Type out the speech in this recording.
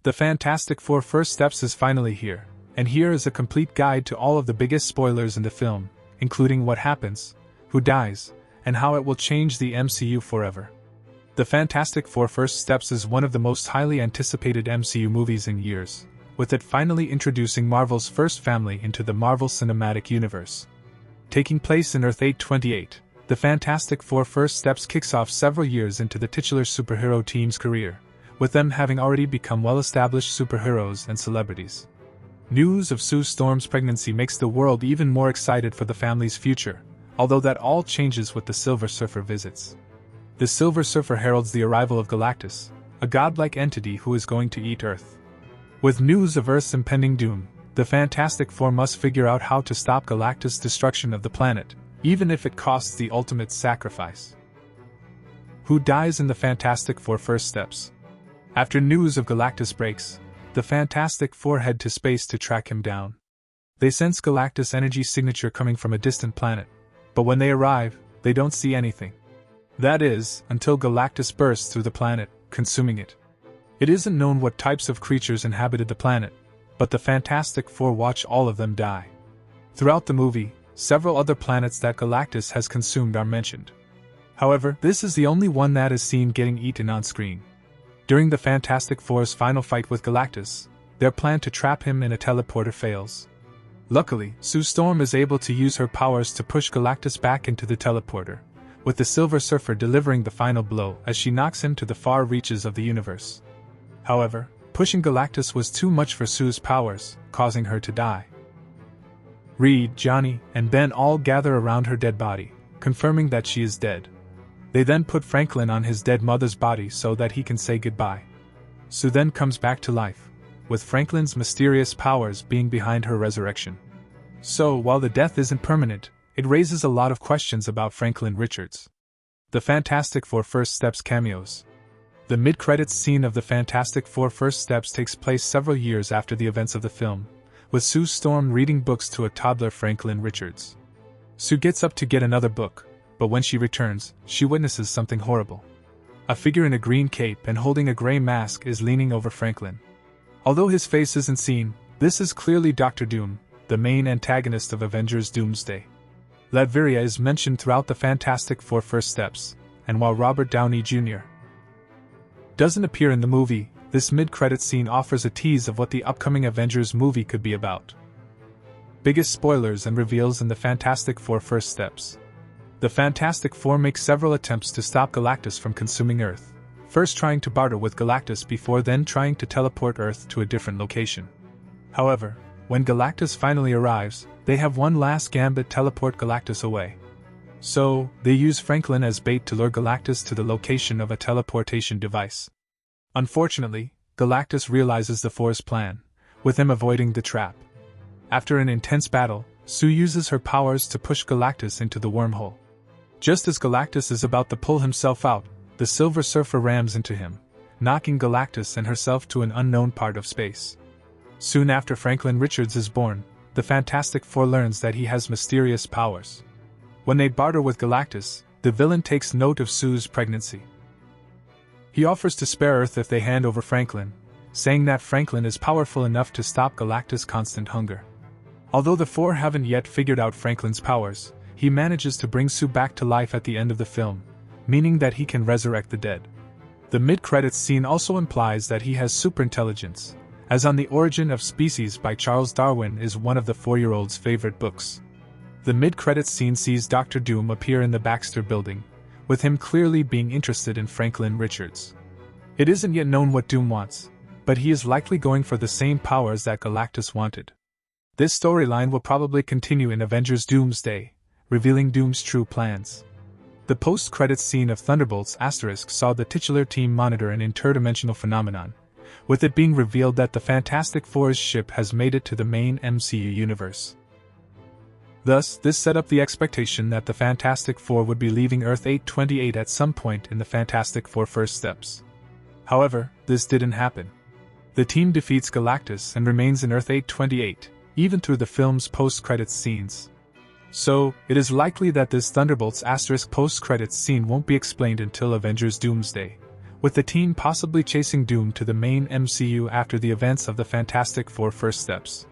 The Fantastic Four First Steps is finally here, and here is a complete guide to all of the biggest spoilers in the film, including what happens, who dies, and how it will change the MCU forever. The Fantastic Four First Steps is one of the most highly anticipated MCU movies in years, with it finally introducing Marvel's first family into the Marvel Cinematic Universe. Taking place in Earth 828, The Fantastic Four First Steps kicks off several years into the titular superhero team's career, with them having already become well-established superheroes and celebrities. News of Sue Storm's pregnancy makes the world even more excited for the family's future, although that all changes with the Silver Surfer visits. The Silver Surfer heralds the arrival of Galactus, a godlike entity who is going to eat Earth. With news of Earth's impending doom, the Fantastic Four must figure out how to stop Galactus' destruction of the planet, even if it costs the ultimate sacrifice. Who dies in the Fantastic Four First Steps? After news of Galactus breaks, the Fantastic Four head to space to track him down. They sense Galactus' energy signature coming from a distant planet, but when they arrive, they don't see anything. That is, until Galactus bursts through the planet, consuming it. It isn't known what types of creatures inhabited the planet, but the Fantastic Four watch all of them die. Throughout the movie, several other planets that Galactus has consumed are mentioned. However, this is the only one that is seen getting eaten on screen. During the Fantastic Four's final fight with Galactus, their plan to trap him in a teleporter fails. Luckily, Sue Storm is able to use her powers to push Galactus back into the teleporter, with the Silver Surfer delivering the final blow as she knocks him to the far reaches of the universe. However, pushing Galactus was too much for Sue's powers, causing her to die. Reed, Johnny, and Ben all gather around her dead body, confirming that she is dead. They then put Franklin on his dead mother's body so that he can say goodbye. Sue then comes back to life, with Franklin's mysterious powers being behind her resurrection. So, while the death isn't permanent, it raises a lot of questions about Franklin Richards. The Fantastic Four First Steps cameos. The mid-credits scene of The Fantastic Four First Steps takes place several years after the events of the film, with Sue Storm reading books to a toddler Franklin Richards. Sue gets up to get another book, but when she returns, she witnesses something horrible. A figure in a green cape and holding a gray mask is leaning over Franklin. Although his face isn't seen, this is clearly Dr. Doom, the main antagonist of Avengers Doomsday. Latveria is mentioned throughout the Fantastic Four First Steps, and while Robert Downey Jr. doesn't appear in the movie, this mid-credits scene offers a tease of what the upcoming Avengers movie could be about. Biggest spoilers and reveals in the Fantastic Four First Steps. The Fantastic Four make several attempts to stop Galactus from consuming Earth, first trying to barter with Galactus before then trying to teleport Earth to a different location. However, when Galactus finally arrives, they have one last gambit teleport Galactus away. So, they use Franklin as bait to lure Galactus to the location of a teleportation device. Unfortunately, Galactus realizes the Four's plan, with him avoiding the trap. After an intense battle, Sue uses her powers to push Galactus into the wormhole. Just as Galactus is about to pull himself out, the Silver Surfer rams into him, knocking Galactus and herself to an unknown part of space. Soon after Franklin Richards is born, the Fantastic Four learns that he has mysterious powers. When they barter with Galactus, the villain takes note of Sue's pregnancy. He offers to spare Earth if they hand over Franklin, saying that Franklin is powerful enough to stop Galactus' constant hunger. Although the Four haven't yet figured out Franklin's powers, he manages to bring Sue back to life at the end of the film, meaning that he can resurrect the dead. The mid-credits scene also implies that he has superintelligence, as On the Origin of Species by Charles Darwin is one of the 4-year-old's favorite books. The mid-credits scene sees Dr. Doom appear in the Baxter building, with him clearly being interested in Franklin Richards. It isn't yet known what Doom wants, but he is likely going for the same powers that Galactus wanted. This storyline will probably continue in Avengers Doomsday, revealing Doom's true plans. The post-credits scene of Thunderbolts * saw the titular team monitor an interdimensional phenomenon, with it being revealed that the Fantastic Four's ship has made it to the main MCU universe. Thus, this set up the expectation that the Fantastic Four would be leaving Earth 828 at some point in the Fantastic Four First Steps. However, this didn't happen. The team defeats Galactus and remains in Earth 828, even through the film's post-credits scenes. So, it is likely that this Thunderbolts * post-credits scene won't be explained until Avengers Doomsday, with the team possibly chasing Doom to the main MCU after the events of the Fantastic Four First Steps.